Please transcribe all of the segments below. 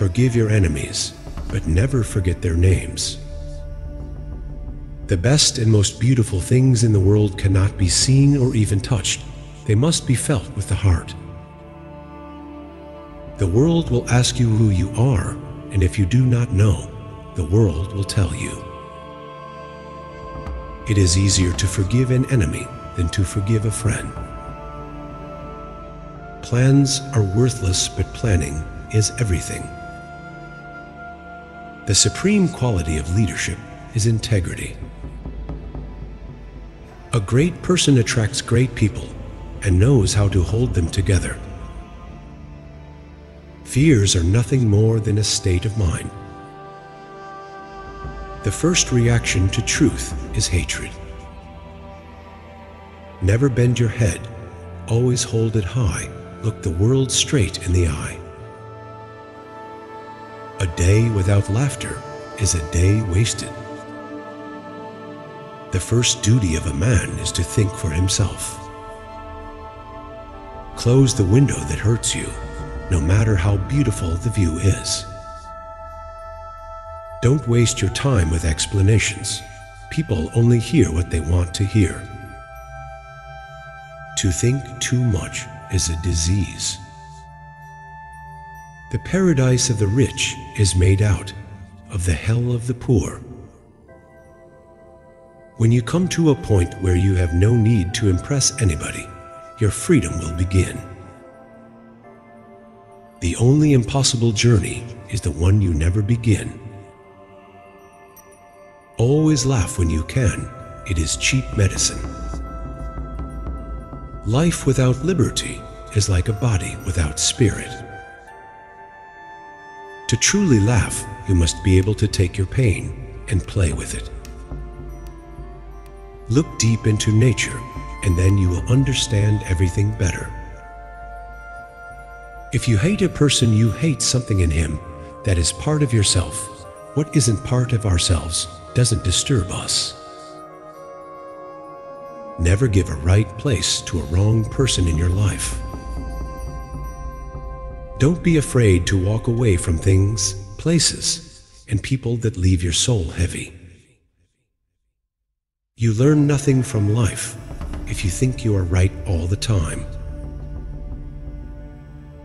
Forgive your enemies, but never forget their names. The best and most beautiful things in the world cannot be seen or even touched. They must be felt with the heart. The world will ask you who you are, and if you do not know, the world will tell you. It is easier to forgive an enemy than to forgive a friend. Plans are worthless, but planning is everything. The supreme quality of leadership is integrity. A great person attracts great people and knows how to hold them together. Fears are nothing more than a state of mind. The first reaction to truth is hatred. Never bend your head, always hold it high, look the world straight in the eye. A day without laughter is a day wasted. The first duty of a man is to think for himself. Close the window that hurts you, no matter how beautiful the view is. Don't waste your time with explanations. People only hear what they want to hear. To think too much is a disease. The paradise of the rich is made out of the hell of the poor. When you come to a point where you have no need to impress anybody, your freedom will begin. The only impossible journey is the one you never begin. Always laugh when you can. It is cheap medicine. Life without liberty is like a body without spirit. To truly laugh, you must be able to take your pain and play with it. Look deep into nature, and then you will understand everything better. If you hate a person, you hate something in him that is part of yourself. What isn't part of ourselves doesn't disturb us. Never give a right place to a wrong person in your life. Don't be afraid to walk away from things, places, and people that leave your soul heavy. You learn nothing from life if you think you are right all the time.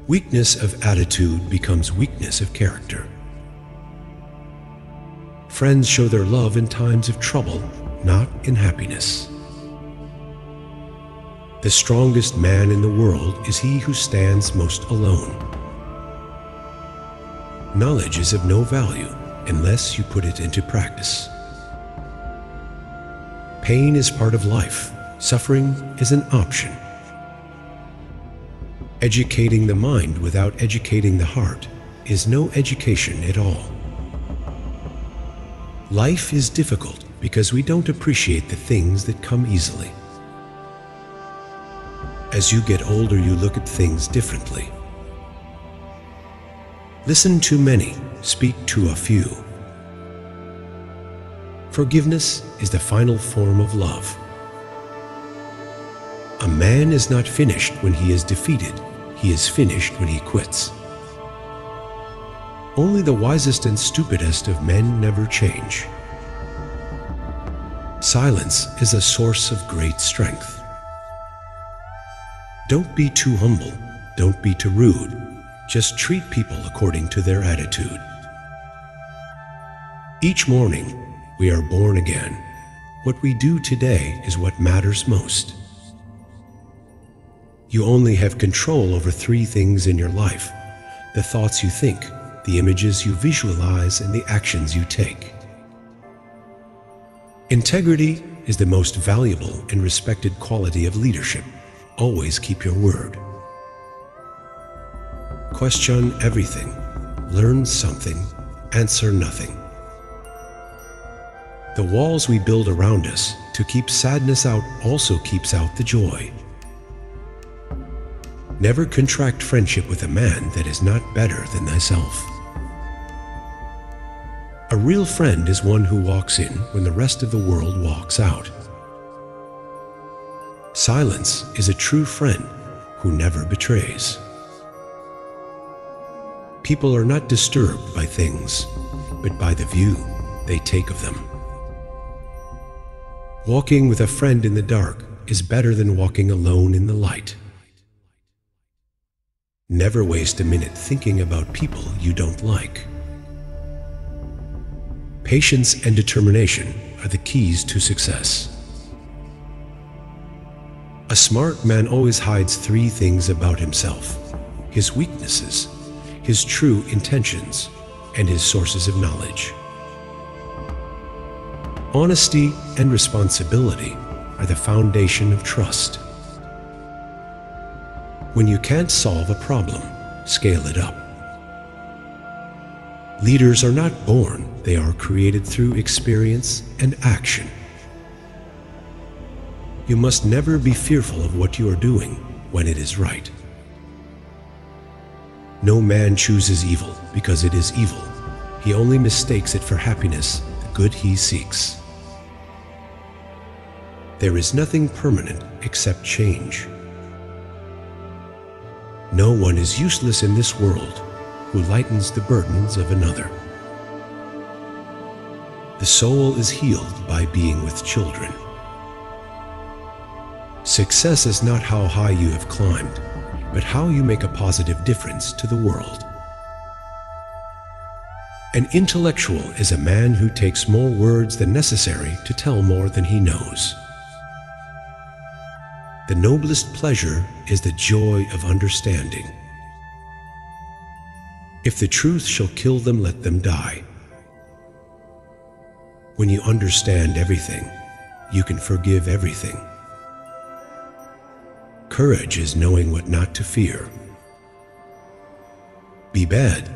Weakness of attitude becomes weakness of character. Friends show their love in times of trouble, not in happiness. The strongest man in the world is he who stands most alone. Knowledge is of no value unless you put it into practice. Pain is part of life. Suffering is an option. Educating the mind without educating the heart is no education at all. Life is difficult because we don't appreciate the things that come easily. As you get older, you look at things differently. Listen to many, speak to a few. Forgiveness is the final form of love. A man is not finished when he is defeated. He is finished when he quits. Only the wisest and stupidest of men never change. Silence is a source of great strength. Don't be too humble. Don't be too rude. Just treat people according to their attitude. Each morning, we are born again. What we do today is what matters most. You only have control over 3 things in your life: the thoughts you think, the images you visualize, and the actions you take. Integrity is the most valuable and respected quality of leadership. Always keep your word. Question everything. Learn something. Answer nothing. The walls we build around us to keep sadness out also keeps out the joy. Never contract friendship with a man that is not better than thyself. A real friend is one who walks in when the rest of the world walks out. Silence is a true friend who never betrays. People are not disturbed by things, but by the view they take of them. Walking with a friend in the dark is better than walking alone in the light. Never waste a minute thinking about people you don't like. Patience and determination are the keys to success. A smart man always hides three things about himself: his weaknesses, his true intentions, and his sources of knowledge. Honesty and responsibility are the foundation of trust. When you can't solve a problem, scale it up. Leaders are not born, they are created through experience and action. You must never be fearful of what you are doing when it is right. No man chooses evil because it is evil. He only mistakes it for happiness, the good he seeks. There is nothing permanent except change. No one is useless in this world who lightens the burdens of another. The soul is healed by being with children. Success is not how high you have climbed, but how you make a positive difference to the world. An intellectual is a man who takes more words than necessary to tell more than he knows. The noblest pleasure is the joy of understanding. If the truth shall kill them, let them die. When you understand everything, you can forgive everything. Courage is knowing what not to fear. Be bad,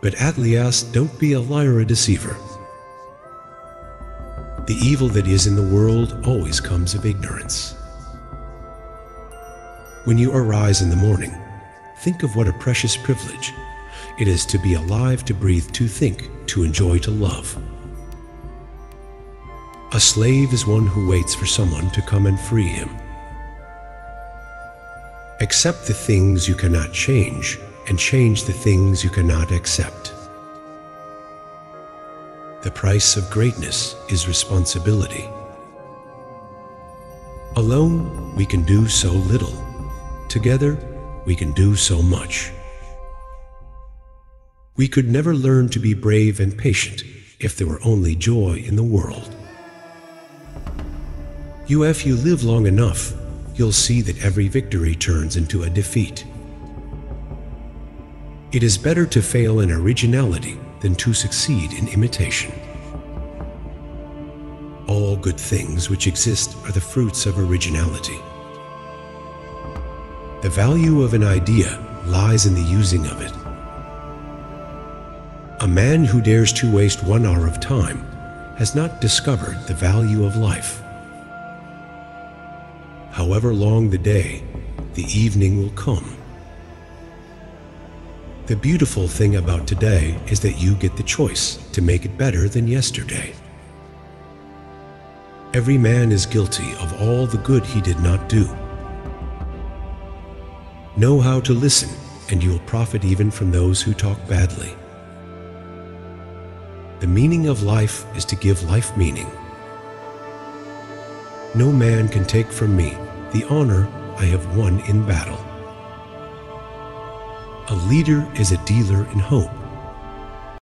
but at least don't be a liar or a deceiver. The evil that is in the world always comes of ignorance. When you arise in the morning, think of what a precious privilege it is to be alive, to breathe, to think, to enjoy, to love. A slave is one who waits for someone to come and free him. Accept the things you cannot change, and change the things you cannot accept. The price of greatness is responsibility. Alone, we can do so little. Together, we can do so much. We could never learn to be brave and patient if there were only joy in the world. If you live long enough, you'll see that every victory turns into a defeat. It is better to fail in originality than to succeed in imitation. All good things which exist are the fruits of originality. The value of an idea lies in the using of it. A man who dares to waste 1 hour of time has not discovered the value of life. However long the day, the evening will come. The beautiful thing about today is that you get the choice to make it better than yesterday. Every man is guilty of all the good he did not do. Know how to listen, and you will profit even from those who talk badly. The meaning of life is to give life meaning. No man can take from me the honor I have won in battle. A leader is a dealer in hope.